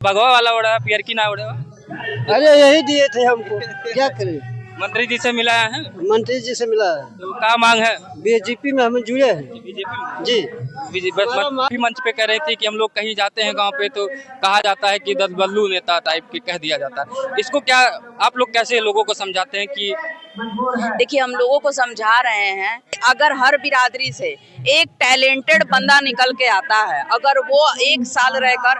भगवा वाला उड़ा पियर की ना उड़े। अरे यही दिए थे हमको, क्या करें। मंत्री जी से मिला है? मंत्री जी से मिला है। तो क्या मांग है? बीजेपी में हम जुड़े हैं बीजेपी जी। भी मंच पे कह रहे थे कि हम लोग कहीं जाते हैं गांव पे तो कहा जाता है कि 10 बल्लू नेता टाइप के कह दिया जाता है। इसको क्या आप लोग कैसे लोगों को समझाते हैं कि देखिए, हम लोगों को समझा रहे हैं, अगर हर बिरादरी से एक टैलेंटेड बंदा निकल के आता है, अगर वो एक साल रहकर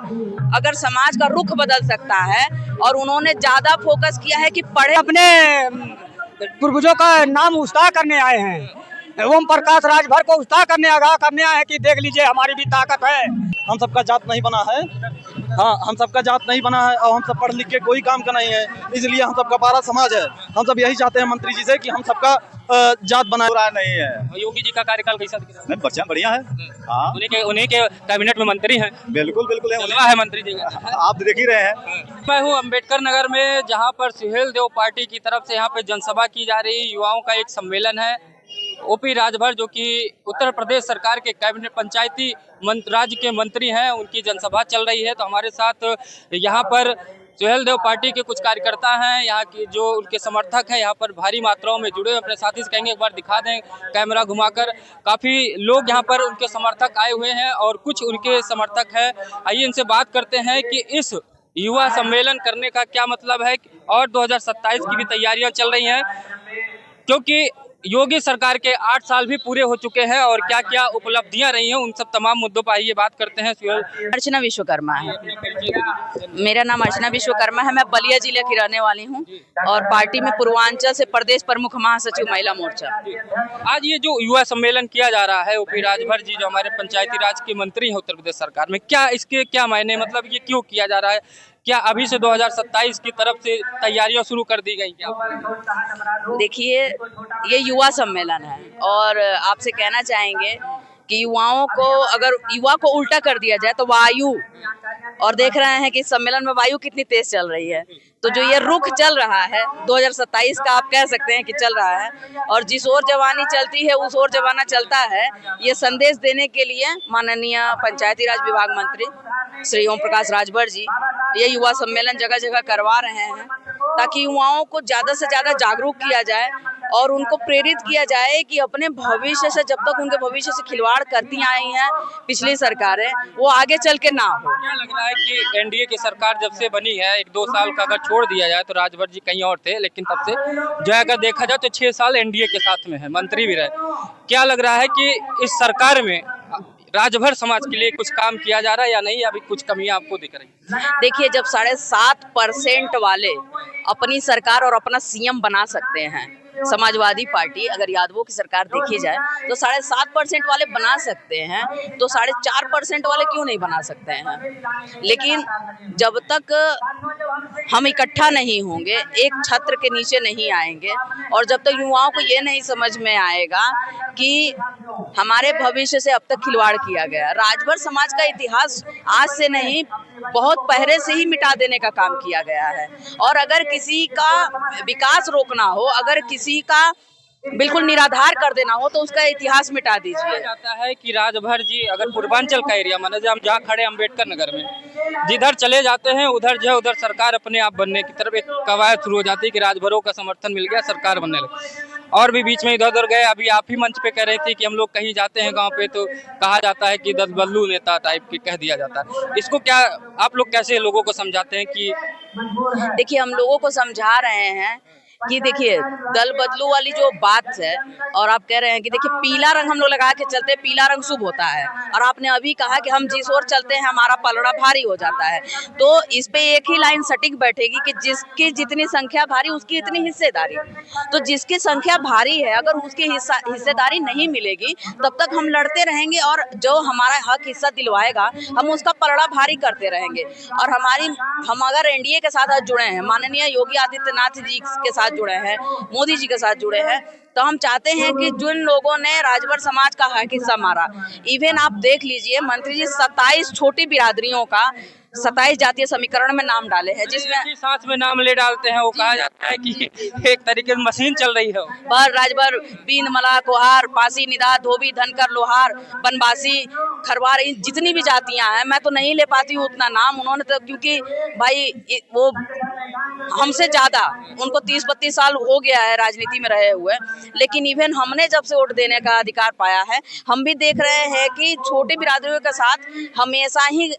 अगर समाज का रुख बदल सकता है, और उन्होंने ज्यादा फोकस किया है कि पढ़े, अपने पूर्वजों का नाम उस्ताह करने आए हैं। ओम प्रकाश राजभर को उस्ताह करने आगाह करने आए हैं कि देख लीजिए हमारी भी ताकत है। हम सबका जात नहीं बना है। हाँ, हम सबका जात नहीं बना है और हम सब पढ़ लिख के कोई काम का नहीं है, इसलिए हम सबका बारह समाज है। हम सब यही चाहते हैं मंत्री जी से कि हम सबका जात बनाया नहीं है। योगी जी का कार्यकाल कैसा दिख रहा है? नहीं, बच्चा बढ़िया है। हाँ, उन्हीं के कैबिनेट में मंत्री हैं। बिल्कुल बिल्कुल है मंत्री जी का। आप देख ही रहे हैं। मैं हूँ अम्बेडकर नगर में, जहाँ पर सुहेल देव पार्टी की तरफ से यहाँ पे जनसभा की जा रही है। युवाओं का एक सम्मेलन है। ओपी राजभर जो कि उत्तर प्रदेश सरकार के कैबिनेट पंचायती राज्य के मंत्री हैं, उनकी जनसभा चल रही है। तो हमारे साथ यहाँ पर सुहेल देव पार्टी के कुछ कार्यकर्ता हैं, यहाँ की जो उनके समर्थक हैं यहाँ पर भारी मात्राओं में जुड़े। अपने साथी से कहेंगे एक बार दिखा दें कैमरा घुमाकर। काफ़ी लोग यहाँ पर उनके समर्थक आए हुए हैं और कुछ उनके समर्थक हैं। आइए इनसे बात करते हैं कि इस युवा सम्मेलन करने का क्या मतलब है, और 2027 की भी तैयारियां चल रही हैं, क्योंकि योगी सरकार के 8 साल भी पूरे हो चुके हैं और क्या क्या उपलब्धियां रही हैं, उन सब तमाम मुद्दों पर आइए बात करते हैं। अर्चना विश्वकर्मा है। मेरा नाम अर्चना विश्वकर्मा है। मैं बलिया जिले की रहने वाली हूँ और पार्टी में पूर्वांचल से प्रदेश प्रमुख महासचिव महिला मोर्चा। आज ये जो युवा सम्मेलन किया जा रहा है, ओपी राजभर जी जो हमारे पंचायती राज के मंत्री हैं उत्तर प्रदेश सरकार में, क्या इसके क्या मायने, मतलब ये क्यों किया जा रहा है? क्या अभी से 2027 की तरफ से तैयारियां शुरू कर दी गई क्या? देखिए, ये युवा सम्मेलन है और आपसे कहना चाहेंगे कि युवाओं को, अगर युवा को उल्टा कर दिया जाए तो वायु, और देख रहे हैं कि सम्मेलन में वायु कितनी तेज चल रही है, तो जो ये रुख चल रहा है 2027 का, आप कह सकते हैं कि चल रहा है, और जिस ओर जवानी चलती है उस ओर जमाना चलता है, ये संदेश देने के लिए माननीय पंचायती राज विभाग मंत्री श्री ओम प्रकाश राजभर जी ये युवा सम्मेलन जगह जगह करवा रहे हैं, ताकि युवाओं को ज्यादा से ज्यादा जागरूक किया जाए और उनको प्रेरित किया जाए कि अपने भविष्य से, जब तक उनके भविष्य से खिलवाड़ करती आई हैं पिछली सरकारें, वो आगे चल के ना हो। क्या लग रहा है कि एनडीए की सरकार जब से बनी है, 1-2 साल का अगर छोड़ दिया जाए तो राजभर जी कहीं और थे, लेकिन तब से जो है अगर देखा जाए तो 6 साल एनडीए के साथ में है, मंत्री भी रहे। क्या लग रहा है कि इस सरकार में राजभर समाज के लिए कुछ काम किया जा रहा है या नहीं, अभी कुछ कमियां आपको दिख रही? देखिए, जब 7.5% वाले अपनी सरकार और अपना सीएम बना सकते हैं, समाजवादी पार्टी, अगर यादवों की सरकार देखी जाए तो 7.5% वाले बना सकते हैं, तो 4.5% वाले क्यों नहीं बना सकते हैं? लेकिन जब तक हम इकट्ठा नहीं होंगे, एक छत्र के नीचे नहीं आएंगे, और जब तक युवाओं को ये नहीं समझ में आएगा कि हमारे भविष्य से अब तक खिलवाड़ किया गया, राजभर समाज का इतिहास आज से नहीं बहुत पहले से ही मिटा देने का काम किया गया है। और अगर किसी का विकास रोकना हो, अगर किसी का बिल्कुल निराधार कर देना हो, तो उसका इतिहास मिटा दीजिए। जाता है कि राजभर जी अगर पूर्वांचल का एरिया माना जाए, हम जहाँ खड़े अम्बेडकर नगर में, जिधर चले जाते हैं उधर जो है उधर सरकार अपने आप बनने की तरफ एक कवायद शुरू हो जाती है कि राजभरों का समर्थन मिल गया, सरकार बनने लगी। और भी बीच में इधर उधर गए। अभी आप ही मंच पे कह रहे थे कि हम लोग कहीं जाते हैं गांव पे तो कहा जाता है कि 10 बल्लू नेता टाइप के कह दिया जाता है। इसको क्या आप लोग कैसे लोगों को समझाते हैं कि? देखिए, हम लोगों को समझा रहे हैं कि देखिए, दल बदलू वाली जो बात है, और आप कह रहे हैं कि देखिए पीला रंग हम लोग लगा के चलते हैं, पीला रंग शुभ होता है, और आपने अभी कहा कि हम जिस ओर चलते हैं हमारा पलड़ा भारी हो जाता है, तो इस पे एक ही लाइन सटीक बैठेगी कि जिसकी जितनी संख्या भारी उसकी इतनी हिस्सेदारी। तो जिसकी संख्या भारी है, अगर उसकी हिस्सेदारी नहीं मिलेगी तब तक हम लड़ते रहेंगे, और जो हमारा हक हिस्सा दिलवाएगा हम उसका पलड़ा भारी करते रहेंगे। और हम अगर एनडीए के साथ जुड़े हैं, माननीय योगी आदित्यनाथ जी के साथ जुड़े हैं, मोदी जी के साथ जुड़े हैं, तो हम चाहते हैं कि जिन लोगों ने राजभर समाज का हक हिस्सा मारा, इवन आप देख लीजिए मंत्री जी 27 छोटी बिरादरियों का 27 जातीय समीकरण में नाम डाले हैं, जिसमें जिसमें सांस में नाम ले डालते हैं, वो कहा जाता है कि एक तरीके से मशीन चल रही है। भर राजभर बीन मला कुहार पासी निदा धोबी धनकर लोहार बनवासी खरवार, इन जितनी भी जातियां हैं, मैं तो नहीं ले पाती हूँ उतना नाम। उन्होंने तो, क्योंकि भाई वो हमसे ज्यादा, उनको 30-32 साल हो गया है राजनीति में रहे हुए, लेकिन इवन हमने जब से वोट देने का अधिकार पाया है, हम भी देख रहे हैं कि छोटी बिरादरियों के साथ हमेशा ही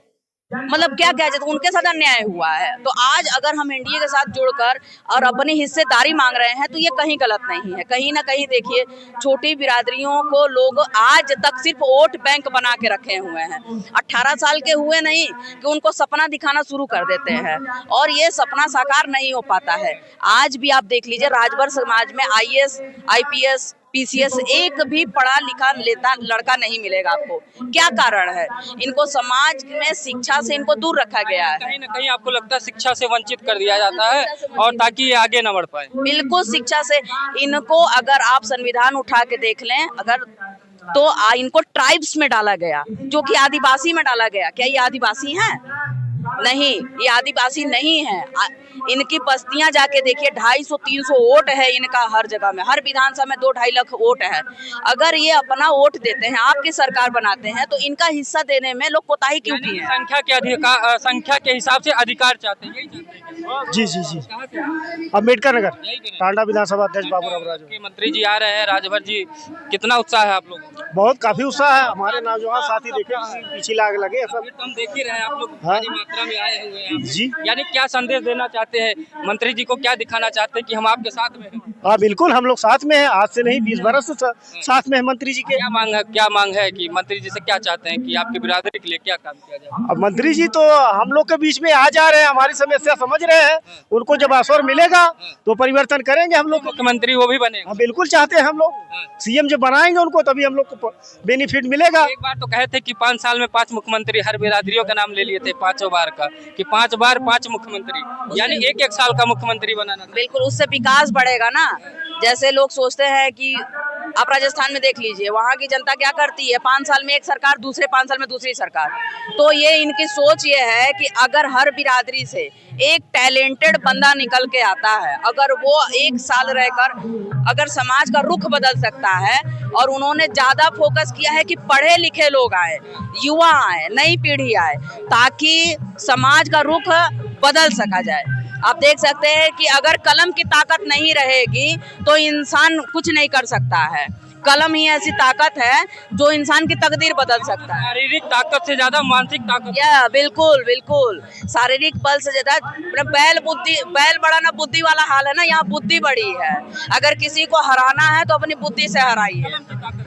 मतलब क्या कहा जाए, उनके साथ अन्याय हुआ है। तो आज अगर हम एनडीए के साथ जुड़कर और अपनी हिस्सेदारी मांग रहे हैं तो ये कहीं गलत नहीं है। कहीं ना कहीं देखिए, छोटी बिरादरियों को लोग आज तक सिर्फ वोट बैंक बना के रखे हुए हैं। 18 साल के हुए नहीं कि उनको सपना दिखाना शुरू कर देते हैं, और ये सपना साकार नहीं हो पाता है। आज भी आप देख लीजिए, राजभर समाज में IAS, IPS, PCS एक भी पढ़ा लिखा लेता लड़का नहीं मिलेगा आपको। क्या कारण है? इनको समाज में शिक्षा से इनको दूर रखा गया है। कहीं ना कहीं आपको लगता है शिक्षा से वंचित कर दिया जाता है, और ताकि ये आगे न बढ़ पाए। बिल्कुल, शिक्षा से इनको, अगर आप संविधान उठा के देख लें अगर, तो इनको ट्राइब्स में डाला गया, जो कि आदिवासी में डाला गया। क्या ये आदिवासी हैं? नहीं, ये आदिवासी नहीं है। इनकी बस्तियां जाके देखिए, 250-300 वोट है इनका हर जगह में, हर विधानसभा में 2-2.5 लाख वोट है। अगर ये अपना वोट देते हैं, आपकी सरकार बनाते हैं, तो इनका हिस्सा देने में लोग कोताही क्यों की है? संख्या के हिसाब से अधिकार चाहते हैं, यही चाहते हैं। जी जी जी, अम्बेडकर नगर, टांडा विधानसभा अध्यक्ष बाबूराव राजू। मंत्री जी आ रहे हैं, राजभर जी, कितना उत्साह है आप लोग? बहुत काफी उत्साह है। हमारे नौजवान साथी देखे पीछे लाग लगे सब। हम देख ही रहे हैं, आप लोग हाँ। बड़ी मात्रा में आए हुए हैं जी। यानी क्या संदेश देना चाहते हैं मंत्री जी को? क्या दिखाना चाहते हैं कि हम आपके साथ में हैं? हाँ बिल्कुल, हम लोग साथ में हैं, आज से नहीं 20 बरस से साथ में है मंत्री जी के। क्या मांग है कि मंत्री जी से क्या चाहते हैं कि आपकी बिरादरी के लिए क्या काम किया जाए? अब मंत्री जी तो हम लोग के बीच में आ जा रहे हैं, हमारी समस्या समझ रहे हैं। उनको जब अवसर मिलेगा तो परिवर्तन करेंगे हम लोग। मुख्यमंत्री वो भी बने? हाँ बिल्कुल चाहते हैं हम लोग। CM जब बनाएंगे उनको, तभी हम लोग को बेनिफिट मिलेगा। एक बार तो कहे थे कि 5 साल में 5 मुख्यमंत्री, हर बिरादरियों का नाम ले लिए थे 5 बार का, कि 5 बार 5 मुख्यमंत्री, यानी एक साल का मुख्यमंत्री बनाना था। बिल्कुल, उससे विकास बढ़ेगा ना। जैसे लोग सोचते हैं कि आप राजस्थान में देख लीजिए, वहाँ की जनता क्या करती है, 5 साल में एक सरकार, दूसरे 5 साल में दूसरी सरकार। तो ये इनकी सोच ये है कि अगर हर बिरादरी से एक टैलेंटेड बंदा निकल के आता है, अगर वो 1 साल रहकर अगर समाज का रुख बदल सकता है, और उन्होंने ज्यादा फोकस किया है कि पढ़े लिखे लोग आए, युवा आए, नई पीढ़ी आए, ताकि समाज का रुख बदल सका जाए। आप देख सकते हैं कि अगर कलम की ताकत नहीं रहेगी तो इंसान कुछ नहीं कर सकता है। कलम ही ऐसी ताकत है जो इंसान की तकदीर बदल सकता है। शारीरिक ताकत से ज्यादा मानसिक ताकत। या बिल्कुल बिल्कुल, शारीरिक बल से ज्यादा बैल बड़ा ना बुद्धि वाला हाल है ना, यहाँ बुद्धि बड़ी है। अगर किसी को हराना है तो अपनी बुद्धि से हराइए।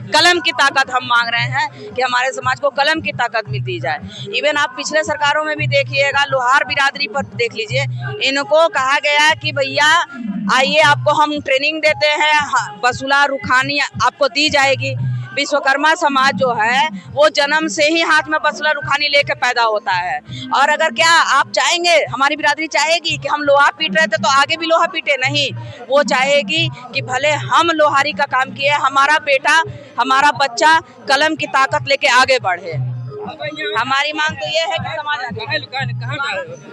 कलम की ताकत हम मांग रहे हैं कि हमारे समाज को कलम की ताकत मिलती जाए। इवन आप पिछले सरकारों में भी देखिएगा, लोहार बिरादरी पर देख लीजिए, इनको कहा गया कि भैया आइए, आपको हम ट्रेनिंग देते हैं, बसुला रुखानी आपको दी जाएगी। विश्वकर्मा समाज जो है वो जन्म से ही हाथ में बसुला रुखानी लेके पैदा होता है। और अगर क्या आप चाहेंगे, हमारी बिरादरी चाहेगी कि हम लोहा पीट रहे थे तो आगे भी लोहा पीटे? नहीं, वो चाहेगी कि भले हम लोहारी का काम किए, हमारा बेटा, हमारा बच्चा कलम की ताकत लेके आगे बढ़े। हमारी मांग तो ये है कि समाज आगे।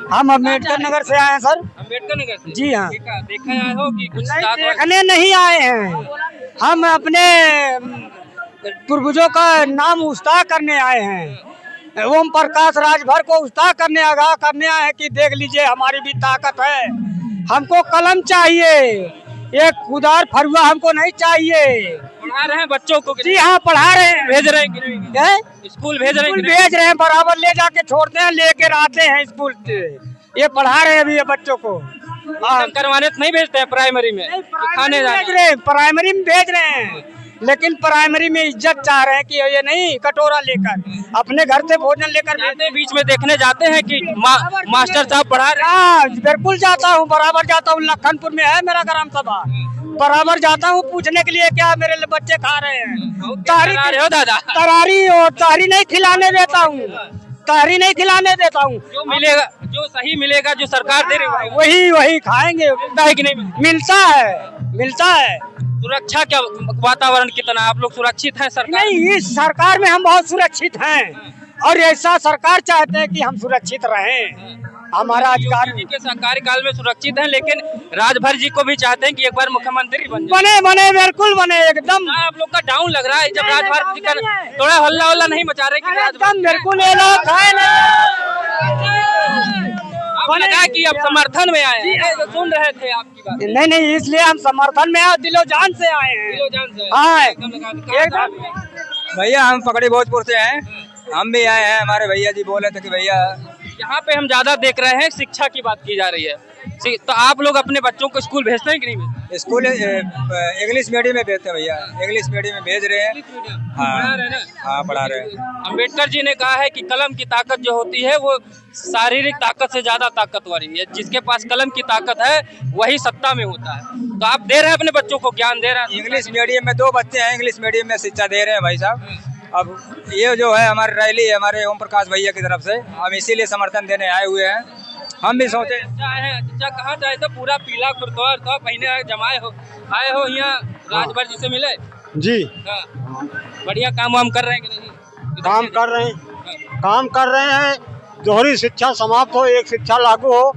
हम अम्बेडकर नगर से आए हैं सर। अम्बेडकर नगर से? जी हाँ। देखा आए हो कि कुछ देखने नहीं आए हैं, हम अपने पूर्वजों का नाम उस्ताह करने आए हैं। ओम प्रकाश राजभर को उस्ताह करने, आगाह करने आए हैं कि देख लीजिए हमारी भी ताकत है। हमको कलम चाहिए, एक खुदार फरुआ हमको नहीं चाहिए। पढ़ा रहे हैं बच्चों को? जी हाँ, पढ़ा रहे हैं। भेज रहे हैं? स्कूल भेज रहे हैं? बराबर ले जाके छोड़ते हैं, लेकर आते हैं स्कूल से। ये पढ़ा रहे हैं अभी ये बच्चों को। करवाने तो नहीं भेजते हैं प्राइमरी में? खाने भेज रहे हैं, प्राइमरी में भेज रहे हैं, लेकिन प्राइमरी में इज्जत चाह रहे हैं कि ये नहीं कटोरा लेकर, अपने घर से भोजन लेकर। बीच में देखने जाते हैं कि मास्टर साहब पढ़ा रहे हैं? बिल्कुल जाता हूँ, बराबर जाता हूँ। लखनपुर में है मेरा ग्राम सभा, बराबर जाता हूँ पूछने के लिए क्या मेरे बच्चे खा रहे हैं। तारी नहीं खिलाने देता हूँ, तारी नहीं खिलाने देता हूँ। जो मिलेगा, जो सही मिलेगा, जो सरकार दे रही है वही खाएंगे। मिलता है कि नहीं? मिलता है। सुरक्षा क्या, वातावरण कितना आप लोग सुरक्षित हैं? सरकार नहीं, इस सरकार में हम बहुत सुरक्षित हैं। और ऐसा सरकार चाहते हैं कि हम सुरक्षित रहें, हमारा अधिकार योगी जी के कार्यकाल में सुरक्षित हैं, लेकिन राजभर जी को भी चाहते हैं कि एक बार मुख्यमंत्री बन जाए। बने बिल्कुल बने एकदम। आप लोग का डाउन लग रहा है जब राजभर जी का थोड़ा हल्ला वल्ला नहीं मचा रहे कि एकदम बिल्कुल ये लोग है ना। आपको लगा कि अब समर्थन में आए हैं, तो सुन रहे थे आपकी बात। नहीं, इसलिए हम समर्थन में आए, दिलो जान से आए हैं। दिलोजान से हाँ एकदम। भैया हम पकड़ी भोजपुर से हैं, हम भी आए हैं। हमारे भैया जी बोले थे कि भैया यहाँ पे हम ज्यादा देख रहे हैं शिक्षा की बात की जा रही है, तो आप लोग अपने बच्चों को स्कूल भेजते हैं कि नहीं भेजते? स्कूल इंग्लिश मीडियम में भेजते हैं भैया, इंग्लिश मीडियम में भेज रहे हैं। पढ़ा रहे हैं ना? हाँ पढ़ा रहे हैं। अम्बेडकर जी ने कहा है कि कलम की ताकत जो होती है वो शारीरिक ताकत से ज्यादा ताकतवर है, जिसके पास कलम की ताकत है वही सत्ता में होता है। तो आप दे रहे हैं अपने बच्चों को ज्ञान दे रहे हैं। इंग्लिश मीडियम में 2 बच्चे हैं, इंग्लिश मीडियम में शिक्षा दे रहे हैं भाई साहब। अब ये जो है हमारी रैली है हमारे ओम प्रकाश भैया की तरफ से, हम इसीलिए समर्थन देने आए हुए हैं। हम भी सोचे अच्छा कहाँ जाए तो पूरा पीला कुर्ता तो पहने जमाए हो आए हो यहाँ राजभर जी से मिले। जी हाँ। बढ़िया काम वाम कर रहे हैं कि नहीं? काम कर रहे हैं। दोहरी शिक्षा समाप्त हो, एक शिक्षा लागू हो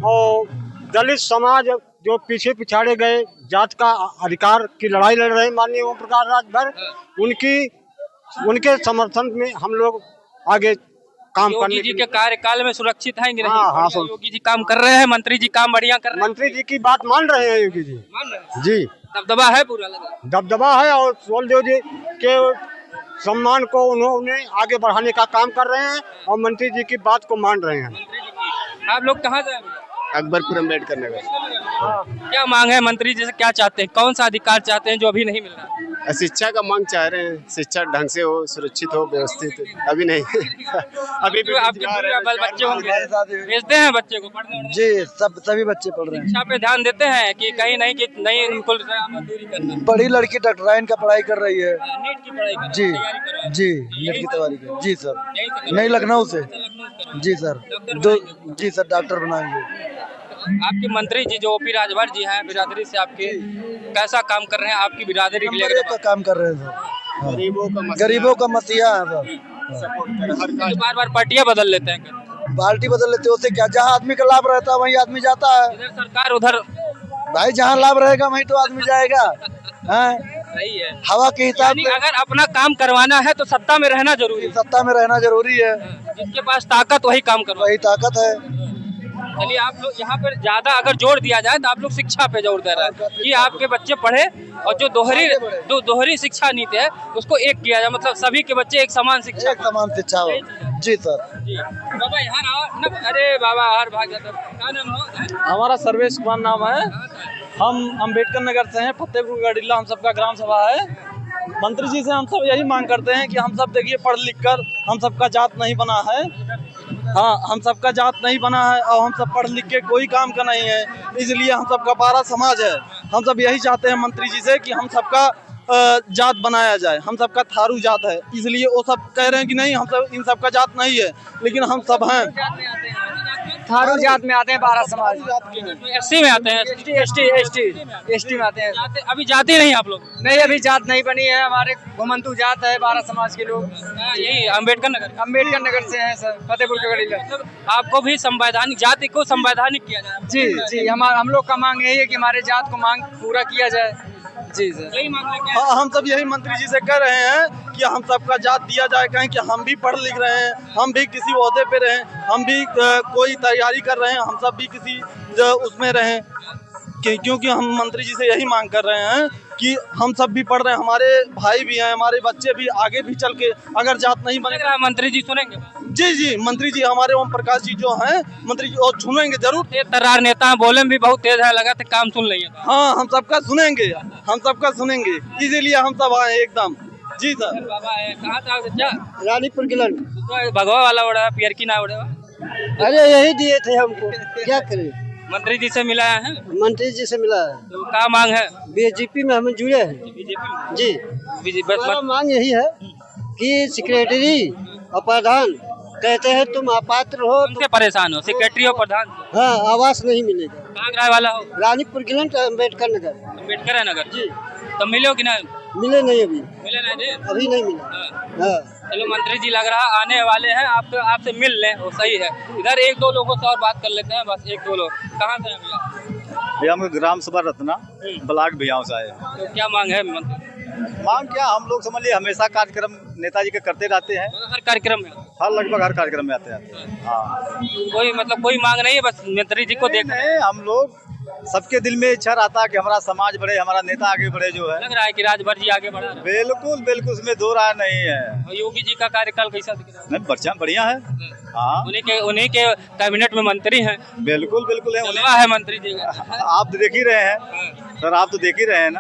और दलित समाज जो पीछे पिछाड़े गए जात का अधिकार की लड़ाई लड़ रहे हैं माननीय ओम प्रकाश राजभर, उनके समर्थन में हम लोग आगे काम करने योगी जी के कार्यकाल में सुरक्षित हैं कि नहीं? हाँ, योगी जी काम कर रहे हैं, मंत्री जी काम बढ़िया कर रहे हैं। मंत्री जी की बात मान रहे हैं योगी जी। मान रहे हैं? जी दबदबा है पूरा लगा। दबदबा है और सोलदेव जी के सम्मान को उन्होंने आगे बढ़ाने का काम कर रहे हैं और मंत्री जी की बात को मान रहे हैं। आप लोग कहाँ से? अकबरपुर अम्बेडकर नगर। क्या मांग है मंत्री जी से, क्या चाहते हैं, कौन सा अधिकार चाहते हैं जो अभी नहीं मिल रहा? शिक्षा का मांग चाह रहे हैं, शिक्षा ढंग से हो, सुरक्षित हो, व्यवस्थित। अभी नहीं अभी भी आपके बच्चे होंगे, भेजते हैं बच्चे को पढ़ने? जी सभी बच्चे पढ़ रहे हैं। शिक्षा पे ध्यान देते हैं कि कहीं नहीं कि नहीं उनको मजदूरी करना? बड़ी लड़की डॉक्टराइन का पढ़ाई कर रही है। नीट की पढ़ाई कर जी नीट की तैयारी कर। जी सर, नहीं लखनऊ से। जी सर, जी सर डॉक्टर बनाएंगे। आपके मंत्री जी जो ओपी राजभर जी हैं, बिरादरी से आपके कैसा काम कर रहे हैं आपकी बिरादरी के लिए? का काम कर रहे हैं सर, गरीबों का मसीहा है सर। बार बार पार्टियां बदल लेते हैं, पार्टी बदल लेते हैं, उससे क्या? जहाँ आदमी का लाभ रहता है वहीं आदमी जाता है। इधर सरकार उधर भाई जहाँ लाभ रहेगा वहीं तो आदमी जाएगा। सही है। हवा के हिसाब यानी से अगर अपना काम करवाना है तो सत्ता में रहना जरूरी है। सत्ता में रहना जरूरी है। जिसके पास ताकत वही काम करवाए। वही ताकत है। चलिए आप लोग यहाँ पर ज्यादा अगर जोर दिया जाए तो आप लोग शिक्षा पे जोर दे रहे हैं कि आपके बच्चे पढ़े और जो दोहरी शिक्षा नीति है उसको एक किया जाए, मतलब सभी के बच्चे एक समान शिक्षा हो। जी सर। बाबा यहाँ आओ ना। अरे बाबा हर भाग जाता। क्या नाम हो? हमारा सर्वेश कुमार नाम है। हम अम्बेडकर नगर से हैं, फतेहपुर गढ़िल्ला हम सबका ग्राम सभा है। मंत्री जी से हम सब यही मांग करते हैं कि हम सब देखिए पढ़ लिख कर हम सबका जात नहीं बना है। हाँ, हम सबका जात नहीं बना है और हम सब पढ़ लिख के कोई काम का नहीं है, इसलिए हम सबका बारह समाज है। हम सब यही चाहते हैं मंत्री जी से कि हम सबका जात बनाया जाए। हम सबका थारू जात है, इसलिए वो सब कह रहे हैं कि नहीं हम सब इन सबका जात नहीं है, लेकिन हम सब हैं। थारू जात में आते हैं 12 समाज। एससी में आते हैं, एसटी में आते हैं। अभी जाते नहीं आप लोग? नहीं अभी जात नहीं बनी है, हमारे घुमंतु जात है 12 समाज के लोग। यही अम्बेडकर नगर से हैं सर, फतेहपुर के गढ़िल्ला। आपको भी संवैधानिक जाति को संवैधानिक किया जाए। जी हम लोग का मांग यही है कि हमारे जात को मांग पूरा किया जाए। जी सर, यही मांग लेके हाँ, हम सब यही मंत्री जी से कह रहे हैं कि हम सबका जात दिया जाए, कहें कि हम भी पढ़ लिख रहे हैं, हम भी किसी ओहदे पे रहें, हम भी कोई तैयारी कर रहे हैं, हम सब भी किसी उसमें रहें, क्योंकि हम मंत्री जी से यही मांग कर रहे हैं कि हम सब भी पढ़ रहे हैं, हमारे भाई भी हैं, हमारे बच्चे भी आगे भी चल के अगर जात नहीं बनेगा। मंत्री जी सुनेंगे? जी मंत्री जी हमारे ओम प्रकाश जी जो हैं मंत्री जी और सुनेंगे जरूर। तर्रार नेता बोले भी बहुत तेज है, लगा तो काम सुन लेंगे। हाँ, हम सबका सुनेंगे, इसीलिए हम सब आए एकदम। जी सर। बाबा कहाँ था बच्चा? रानीपुर गिलन। भगवा वाला उड़ा पियर की ना उड़ा? अरे यही दिए थे हमको, क्या करें। मंत्री जी से मिला है? मंत्री जी से मिला है। तो क्या मांग है? बीजेपी में हम जुड़े हैं। बीजेपी जी बस मांग यही है कि सेक्रेटरी और प्रधान कहते हैं तुम अपात्र हो, उनसे परेशान हो, सेक्रेटरी और प्रधान? हाँ, आवास नहीं मिलेगा। कहाँ किराए वाला हो? रानीपुर गिलन अम्बेडकर नगर। अम्बेडकर नगर जी। तो मिलो कि नहीं? मिले नहीं अभी, मिले नहीं जी? अभी नहीं मिला। हाँ। हाँ। चलो मंत्री जी लग रहा आने वाले हैं, आपसे मिल लें, वो सही है। इधर एक दो लोगों से और बात कर लेते हैं, बस एक दो लोग। कहाँ से हैं भैया? भैया हम ग्राम सभा रत्ना ब्लॉक भैया से आए। तो क्या मांग है मंत्री? मांग क्या, हम लोग समझ लिए हमेशा कार्यक्रम नेताजी के करते रहते हैं, हर कार्यक्रम में लगभग हर कार्यक्रम में आते हैं। हाँ, कोई मांग नहीं है, बस मंत्री जी को देख नहीं, हम लोग सबके दिल में इच्छा रहता है कि हमारा समाज बढ़े, हमारा नेता आगे बढ़े जो है। लग रहा है कि राजभर जी आगे बढ़ा रहे हैं। बिल्कुल बिल्कुल, उसमें दो राय नहीं है। और योगी जी का कार्यकाल कैसा दिख रहा है? नहीं, बढ़िया है। हाँ, उन्हीं के कैबिनेट में मंत्री हैं। बिल्कुल बिल्कुल है। जलवा है मंत्री जी का। आप तो देख ही रहे हैं सर, आप तो देख ही रहे हैं ना।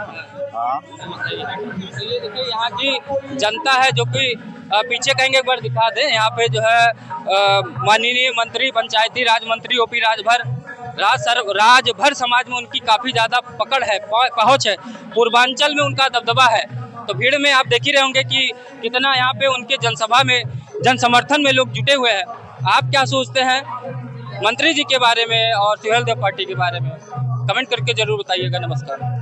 हाँ, तो ये देखिए यहाँ की जनता है जो कि पीछे कहेंगे, एक बार दिखा दें। यहाँ पे जो है माननीय मंत्री, पंचायती राज मंत्री ओपी राजभर, राजभर समाज में उनकी काफी ज्यादा पकड़ है, पहुंच है। पूर्वांचल में उनका दबदबा है। तो भीड़ में आप देख ही रहे होंगे कि कितना यहाँ पे उनके जनसभा में, जन समर्थन में लोग जुटे हुए हैं। आप क्या सोचते हैं मंत्री जी के बारे में और सुहेलदेव पार्टी के बारे में? कमेंट करके जरूर बताइएगा। नमस्कार।